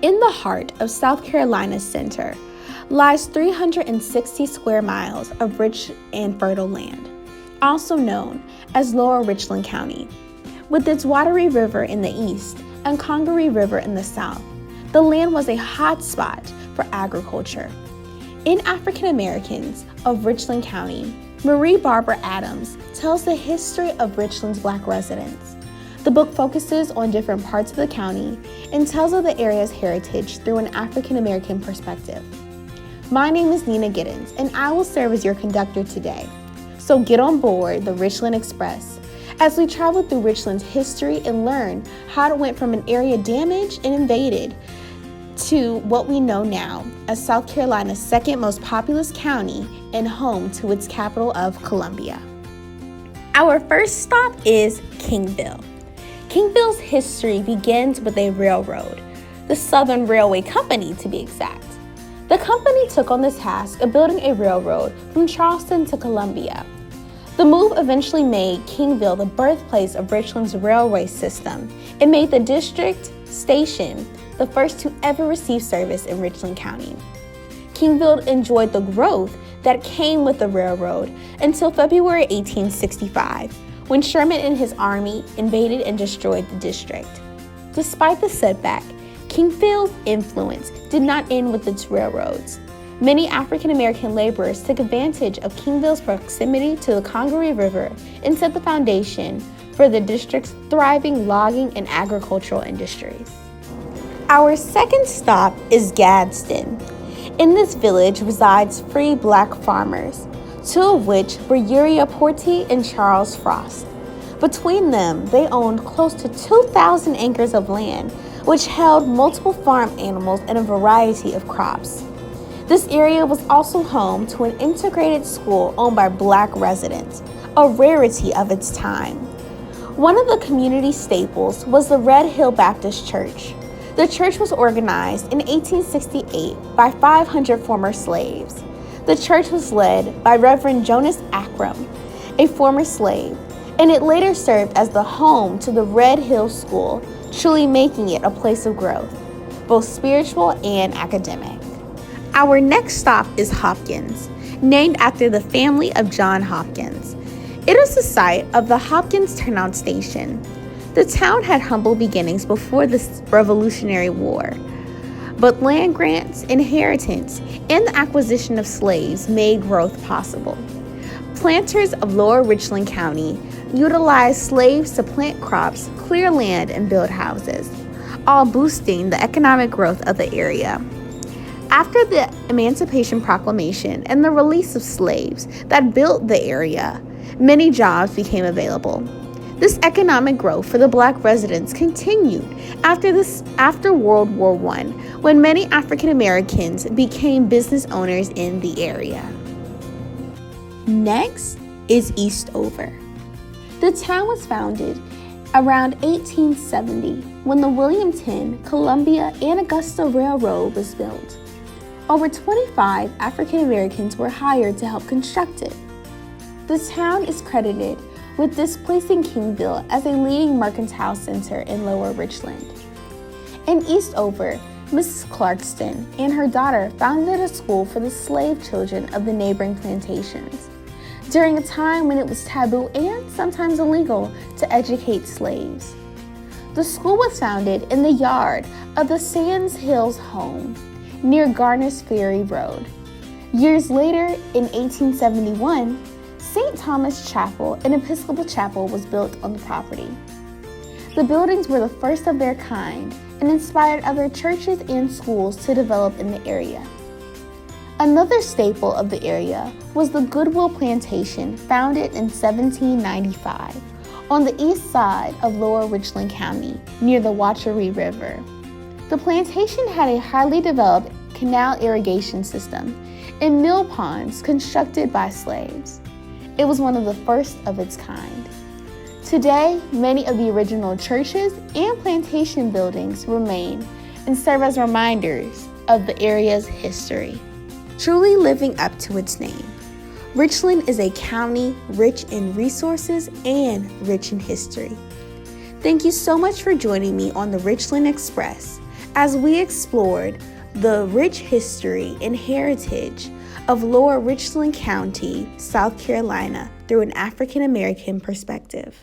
In the heart of South Carolina's center lies 360 square miles of rich and fertile land, also known as Lower Richland County. With its watery river in the east and Congaree River in the south, the land was a hot spot for agriculture. In African Americans of Richland County, Marie Barbara Adams tells the history of Richland's Black residents. The book focuses on different parts of the county and tells of the area's heritage through an African American perspective. My name is Nina Giddens, and I will serve as your conductor today. So get on board the Richland Express as we travel through Richland's history and learn how it went from an area damaged and invaded to what we know now as South Carolina's second most populous county and home to its capital of Columbia. Our first stop is Kingville. Kingville's history begins with a railroad, the Southern Railway Company to be exact. The company took on the task of building a railroad from Charleston to Columbia. The move eventually made Kingville the birthplace of Richland's railway system and made the district station the first to ever receive service in Richland County. Kingville enjoyed the growth that came with the railroad until February 1865, when Sherman and his army invaded and destroyed the district. Despite the setback, Kingville's influence did not end with its railroads. Many African American laborers took advantage of Kingville's proximity to the Congaree River and set the foundation for the district's thriving logging and agricultural industries. Our second stop is Gadsden. In this village resides free Black farmers, two of which were Uriah Porty and Charles Frost. Between them, they owned close to 2,000 acres of land, which held multiple farm animals and a variety of crops. This area was also home to an integrated school owned by Black residents, a rarity of its time. One of the community staples was the Red Hill Baptist Church. The church was organized in 1868 by 500 former slaves. The church was led by Reverend Jonas Akram, a former slave, and it later served as the home to the Red Hill School, truly making it a place of growth, both spiritual and academic. Our next stop is Hopkins, named after the family of John Hopkins. It is the site of the Hopkins Turnout Station. The town had humble beginnings before the Revolutionary War, but land grants, inheritance, and the acquisition of slaves made growth possible. Planters of Lower Richland County utilized slaves to plant crops, clear land, and build houses, all boosting the economic growth of the area. After the Emancipation Proclamation and the release of slaves that built the area, many jobs became available. This economic growth for the Black residents continued after World War I, when many African Americans became business owners in the area. Next is Eastover. The town was founded around 1870 when the Williamton, Columbia, and Augusta Railroad was built. Over 25 African Americans were hired to help construct it. The town is credited with displacing Kingville as a leading mercantile center in Lower Richland. In Eastover, Mrs. Clarkston and her daughter founded a school for the slave children of the neighboring plantations, during a time when it was taboo and sometimes illegal to educate slaves. The school was founded in the yard of the Sands Hills home near Garner's Ferry Road. Years later, in 1871, St. Thomas Chapel, an Episcopal chapel, was built on the property. The buildings were the first of their kind and inspired other churches and schools to develop in the area. Another staple of the area was the Goodwill Plantation, founded in 1795 on the east side of Lower Richland County near the Wateree River. The plantation had a highly developed canal irrigation system and mill ponds constructed by slaves. It was one of the first of its kind. Today, many of the original churches and plantation buildings remain and serve as reminders of the area's history. Truly living up to its name, Richland is a county rich in resources and rich in history. Thank you so much for joining me on the Richland Express as we explored the rich history and heritage of Lower Richland County, South Carolina, through an African American perspective.